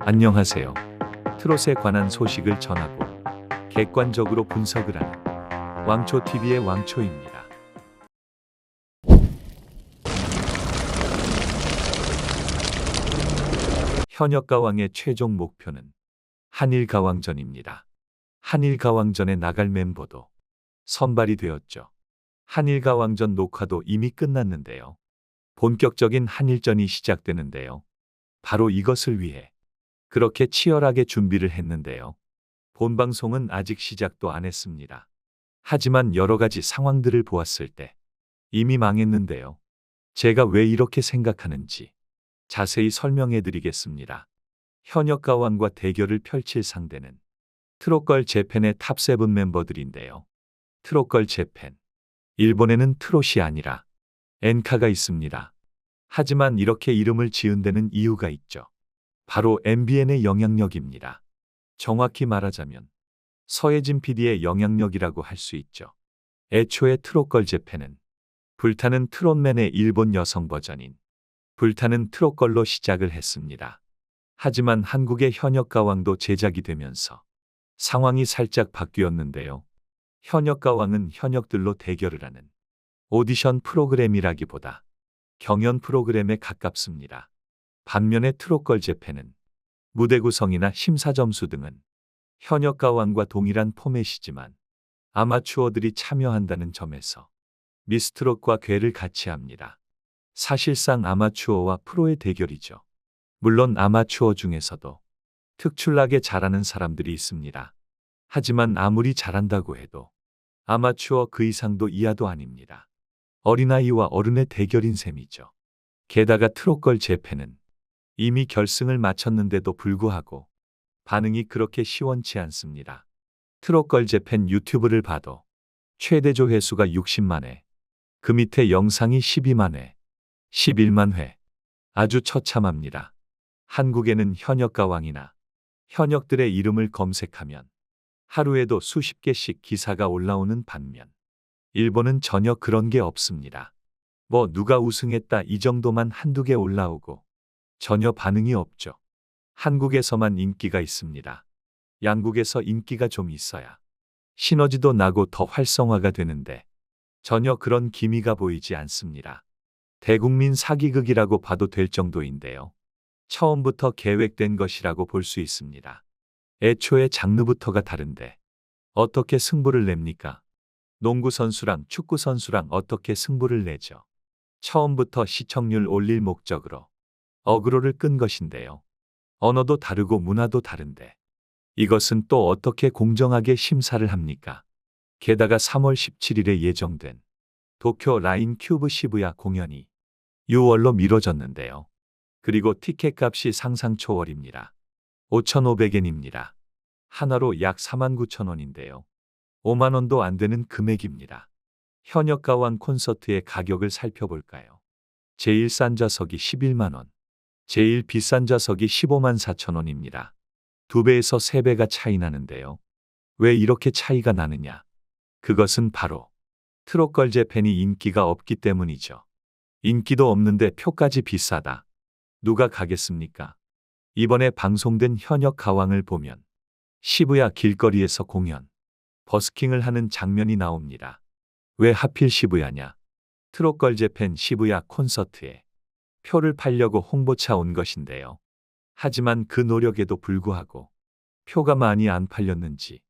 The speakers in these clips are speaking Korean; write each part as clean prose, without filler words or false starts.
안녕하세요. 트롯에 관한 소식을 전하고 객관적으로 분석을 하는 왕초TV의 왕초입니다. 현역가왕의 최종 목표는 한일가왕전입니다. 한일가왕전에 나갈 멤버도 선발이 되었죠. 한일가왕전 녹화도 이미 끝났는데요. 본격적인 한일전이 시작되는데요. 바로 이것을 위해 그렇게 치열하게 준비를 했는데요. 본방송은 아직 시작도 안 했습니다. 하지만 여러 가지 상황들을 보았을 때 이미 망했는데요. 제가 왜 이렇게 생각하는지 자세히 설명해 드리겠습니다. 현역가왕과 대결을 펼칠 상대는 트롯걸 재팬의 탑7 멤버들인데요. 트롯걸 재팬. 일본에는 트롯이 아니라 엔카가 있습니다. 하지만 이렇게 이름을 지은 데는 이유가 있죠. 바로 MBN의 영향력입니다. 정확히 말하자면 서혜진 PD의 영향력이라고 할 수 있죠. 애초에 트롯걸 재팬은 불타는 트롯맨의 일본 여성 버전인 불타는 트롯걸로 시작을 했습니다. 하지만 한국의 현역가왕도 제작이 되면서 상황이 살짝 바뀌었는데요. 현역가왕은 현역들로 대결을 하는 오디션 프로그램이라기보다 경연 프로그램에 가깝습니다. 반면에 트롯걸 재팬은 무대 구성이나 심사 점수 등은 현역가왕과 동일한 포맷이지만 아마추어들이 참여한다는 점에서 미스트롯과 궤를 같이 합니다. 사실상 아마추어와 프로의 대결이죠. 물론 아마추어 중에서도 특출나게 잘하는 사람들이 있습니다. 하지만 아무리 잘한다고 해도 아마추어 그 이상도 이하도 아닙니다. 어린아이와 어른의 대결인 셈이죠. 게다가 트롯걸 재팬은 이미 결승을 마쳤는데도 불구하고 반응이 그렇게 시원치 않습니다. 트롯걸 재팬 유튜브를 봐도 최대 조회수가 60만 회, 그 밑에 영상이 12만 회, 11만 회. 아주 처참합니다. 한국에는 현역가왕이나 현역들의 이름을 검색하면 하루에도 수십 개씩 기사가 올라오는 반면 일본은 전혀 그런 게 없습니다. 뭐 누가 우승했다 이 정도만 한두 개 올라오고 전혀 반응이 없죠. 한국에서만 인기가 있습니다. 양국에서 인기가 좀 있어야 시너지도 나고 더 활성화가 되는데 전혀 그런 기미가 보이지 않습니다. 대국민 사기극이라고 봐도 될 정도인데요. 처음부터 계획된 것이라고 볼 수 있습니다. 애초에 장르부터가 다른데 어떻게 승부를 냅니까? 농구 선수랑 축구 선수랑 어떻게 승부를 내죠? 처음부터 시청률 올릴 목적으로 어그로를 끈 것인데요. 언어도 다르고 문화도 다른데 이것은 또 어떻게 공정하게 심사를 합니까? 게다가 3월 17일에 예정된 도쿄 라인 큐브 시부야 공연이 6월로 미뤄졌는데요. 그리고 티켓 값이 상상 초월입니다. 5,500엔입니다. 하나로 약 49,000원인데요. 5만 원도 안 되는 금액입니다. 현역가왕 콘서트의 가격을 살펴볼까요? 제일 싼 좌석이 11만 원, 제일 비싼 좌석이 15만 4천 원입니다. 2배에서 3배가 차이 나는데요. 왜 이렇게 차이가 나느냐? 그것은 바로 트롯걸 재팬이 인기가 없기 때문이죠. 인기도 없는데 표까지 비싸다. 누가 가겠습니까? 이번에 방송된 현역가왕을 보면 시부야 길거리에서 공연, 버스킹을 하는 장면이 나옵니다. 왜 하필 시부야냐? 트롯걸 재팬 시부야 콘서트에 표를 팔려고 홍보차 온 것인데요. 하지만 그 노력에도 불구하고 표가 많이 안 팔렸는지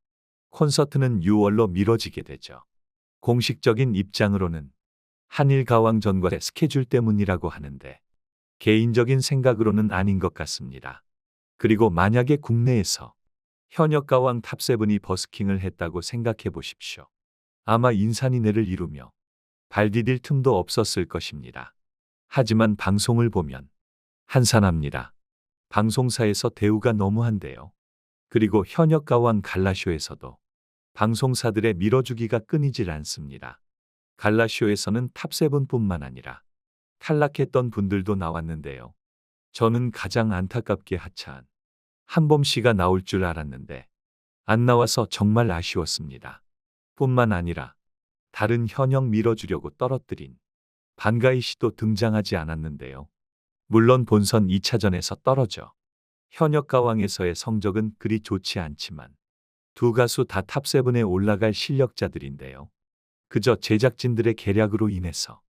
콘서트는 6월로 미뤄지게 되죠. 공식적인 입장으로는 한일가왕전과의 스케줄 때문이라고 하는데 개인적인 생각으로는 아닌 것 같습니다. 그리고 만약에 국내에서 현역가왕 탑7이 버스킹을 했다고 생각해 보십시오. 아마 인산인해를 이루며 발 디딜 틈도 없었을 것입니다. 하지만 방송을 보면 한산합니다. 방송사에서 대우가 너무한데요. 그리고 현역가왕 갈라쇼에서도 방송사들의 밀어주기가 끊이질 않습니다. 갈라쇼에서는 탑7뿐만 아니라 탈락했던 분들도 나왔는데요. 저는 가장 안타깝게 하차한 한범 씨가 나올 줄 알았는데 안 나와서 정말 아쉬웠습니다. 뿐만 아니라 다른 현역 밀어주려고 떨어뜨린 반가이 씨도 등장하지 않았는데요. 물론 본선 2차전에서 떨어져 현역 가왕에서의 성적은 그리 좋지 않지만 두 가수 다 탑7에 올라갈 실력자들인데요. 그저 제작진들의 계략으로 인해서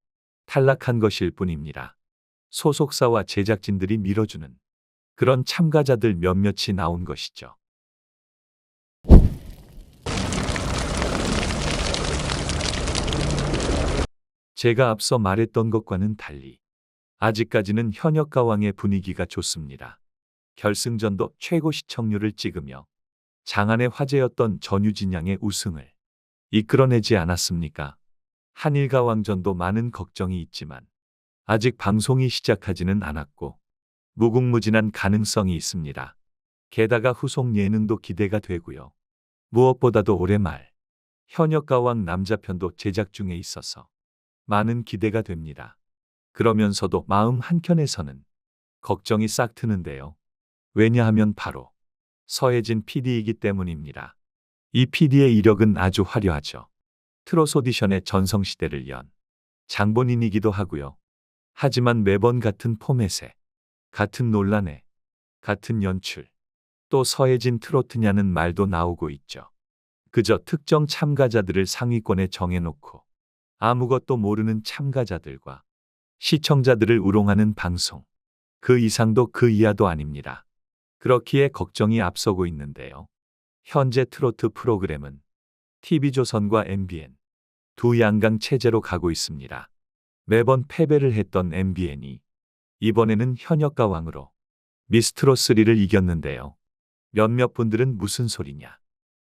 탈락한 것일 뿐입니다. 소속사와 제작진들이 밀어주는 그런 참가자들 몇몇이 나온 것이죠. 제가 앞서 말했던 것과는 달리 아직까지는 현역 가왕의 분위기가 좋습니다. 결승전도 최고 시청률을 찍으며 장안의 화제였던 전유진 양의 우승을 이끌어내지 않았습니까? 한일 가왕전도 많은 걱정이 있지만 아직 방송이 시작하지는 않았고 무궁무진한 가능성이 있습니다. 게다가 후속 예능도 기대가 되고요. 무엇보다도 올해 말 현역 가왕 남자편도 제작 중에 있어서 많은 기대가 됩니다. 그러면서도 마음 한켠에서는 걱정이 싹 트는데요. 왜냐하면 바로 서혜진 PD이기 때문입니다. 이 PD의 이력은 아주 화려하죠. 트롯 오디션의 전성시대를 연 장본인이기도 하고요. 하지만 매번 같은 포맷에, 같은 논란에, 같은 연출, 또 서혜진 트로트냐는 말도 나오고 있죠. 그저 특정 참가자들을 상위권에 정해놓고 아무것도 모르는 참가자들과 시청자들을 우롱하는 방송. 그 이상도 그 이하도 아닙니다. 그렇기에 걱정이 앞서고 있는데요. 현재 트로트 프로그램은 TV조선과 MBN 두 양강 체제로 가고 있습니다. 매번 패배를 했던 MBN이 이번에는 현역 가왕으로 미스트롯3를 이겼는데요. 몇몇 분들은 무슨 소리냐.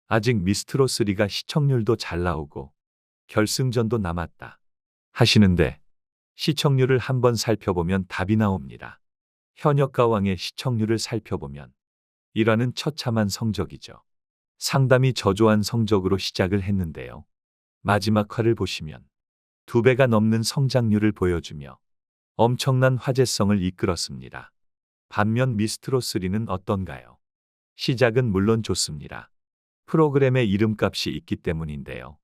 아직 미스트롯3가 시청률도 잘 나오고 결승전도 남았다 하시는데 시청률을 한번 살펴보면 답이 나옵니다. 현역 가왕의 시청률을 살펴보면 1화는 처참한 성적이죠. 상당히 저조한 성적으로 시작을 했는데요. 마지막 화를 보시면 2배가 넘는 성장률을 보여주며 엄청난 화제성을 이끌었습니다. 반면 미스트롯3는 어떤가요? 시작은 물론 좋습니다. 프로그램의 이름값이 있기 때문인데요.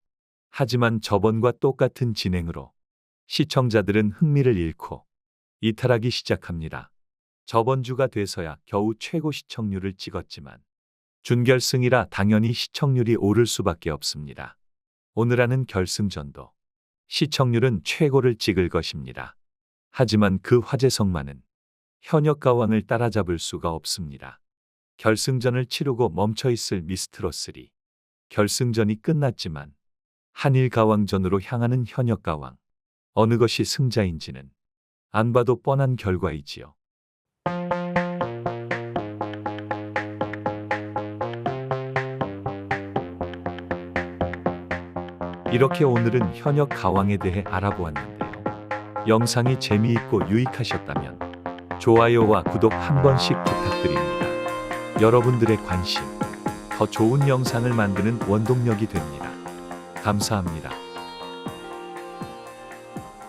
하지만 저번과 똑같은 진행으로 시청자들은 흥미를 잃고 이탈하기 시작합니다. 저번 주가 돼서야 겨우 최고 시청률을 찍었지만 준결승이라 당연히 시청률이 오를 수밖에 없습니다. 오늘 하는 결승전도 시청률은 최고를 찍을 것입니다. 하지만 그 화제성만은 현역 가왕을 따라잡을 수가 없습니다. 결승전을 치르고 멈춰있을 미스트롯3. 결승전이 끝났지만 한일 가왕전으로 향하는 현역 가왕. 어느 것이 승자인지는 안 봐도 뻔한 결과이지요. 이렇게 오늘은 현역 가왕에 대해 알아보았는데요. 영상이 재미있고 유익하셨다면 좋아요와 구독 한 번씩 부탁드립니다. 여러분들의 관심, 더 좋은 영상을 만드는 원동력이 됩니다. 감사합니다.